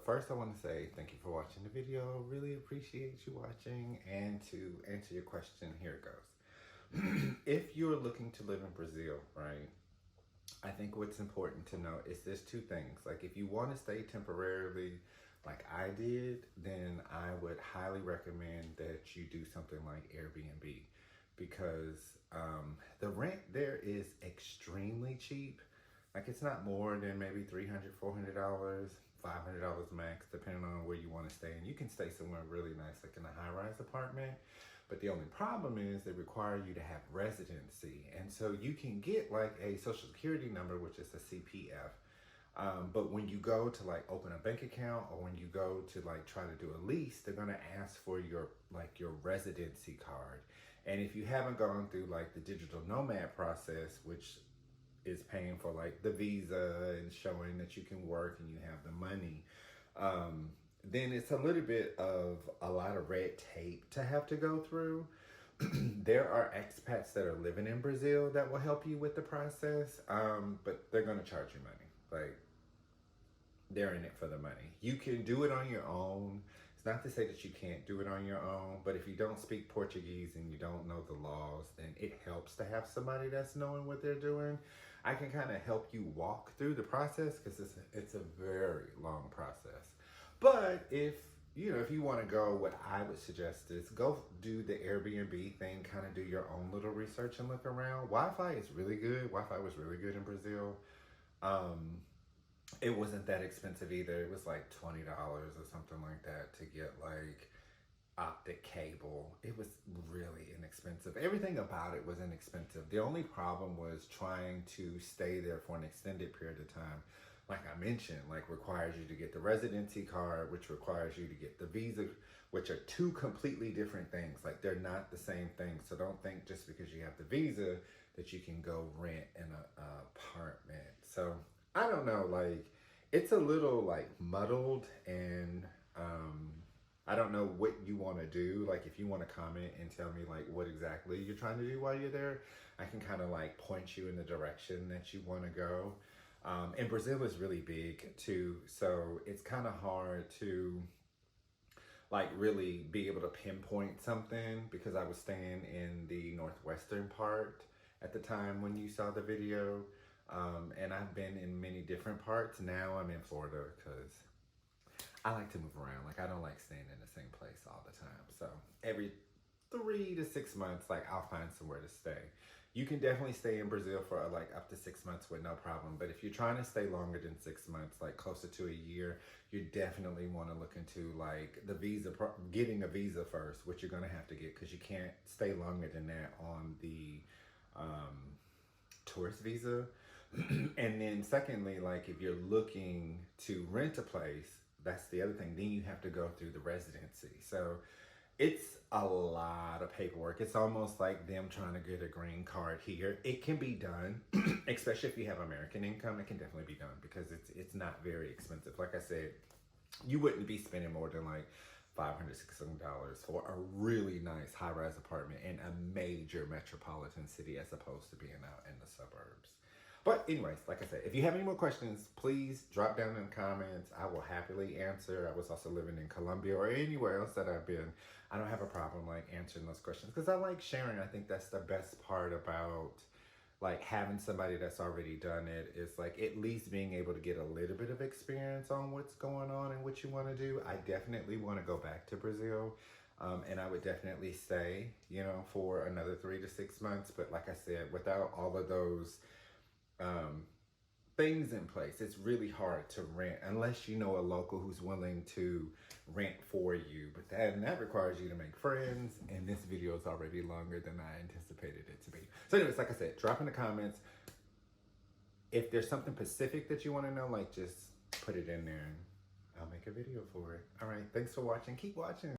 first I want to say thank you for watching the video. Really appreciate you watching. And to answer your question, here it goes. If you're looking to live in Brazil, right, I think what's important to know is there's two things. Like if you want to stay temporarily like I did, then I would highly recommend that you do something like Airbnb because the rent there is extremely cheap. Like it's not more than maybe $300, $400, $500 max, depending on where you want to stay. And you can stay somewhere really nice, like in a high-rise apartment. But the only problem is they require you to have residency. And so you can get like a social security number, which is a CPF. But when you go to like open a bank account or when you go to like try to do a lease, they're gonna ask for your residency card. And if you haven't gone through like the digital nomad process, which is paying for like the visa and showing that you can work and you have the money, then it's a little bit of a lot of red tape to have to go through. There are expats that are living in Brazil that will help you with the process, but they're going to charge you money. Like, they're in it for the money. You can do it on your own. It's not to say that you can't do it on your own, but if you don't speak Portuguese and you don't know the laws, then it helps to have somebody that's knowing what they're doing. I can kind of help you walk through the process because it's a very long process. But if you want to go, what I would suggest is go do the Airbnb thing, kind of do your own little research and look around. Wi-Fi is really good. Wi-Fi was really good in Brazil. It wasn't that expensive either. It was like $20 or something like that to get like optic cable. It was really inexpensive. Everything about it was inexpensive. The only problem was trying to stay there for an extended period of time. Like I mentioned, like requires you to get the residency card, which requires you to get the visa, which are two completely different things. Like they're not the same thing. So don't think just because you have the visa that you can go rent an apartment. So I don't know, like it's a little like muddled and I don't know what you want to do. Like if you want to comment and tell me like what exactly you're trying to do while you're there, I can kind of like point you in the direction that you want to go. And Brazil is really big too, so it's kind of hard to like really be able to pinpoint something because I was staying in the northwestern part at the time when you saw the video. And I've been in many different parts. Now I'm in Florida because I like to move around. Like I don't like staying in the same place all the time. So every 3 to 6 months, like I'll find somewhere to stay. You can definitely stay in Brazil for like up to 6 months with no problem. But if you're trying to stay longer than 6 months, like closer to a year, you definitely want to look into like the visa, getting a visa first, which you're going to have to get because you can't stay longer than that on the tourist visa. And then secondly, like if you're looking to rent a place, that's the other thing. Then you have to go through the residency. So it's a lot of paperwork. It's almost like them trying to get a green card here. It can be done, especially if you have American income. It can definitely be done because it's not very expensive. Like I said, you wouldn't be spending more than like $500, $600 for a really nice high-rise apartment in a major metropolitan city as opposed to being out in the suburbs. But anyways, like I said, if you have any more questions, please drop down in the comments. I will happily answer. I was also living in Colombia or anywhere else that I've been. I don't have a problem like answering those questions because I like sharing. I think that's the best part about like having somebody that's already done it is like at least being able to get a little bit of experience on what's going on and what you want to do. I definitely want to go back to Brazil. And I would definitely stay, for another 3 to 6 months. But like I said, without all of those things in place, it's really hard to rent unless you know a local who's willing to rent for you. But that requires you to make friends, and this video is already longer than I anticipated it to be. So anyways, like I said, drop in the comments. If there's something specific that you want to know, like just put it in there and I'll make a video for it. All right, thanks for watching. Keep watching.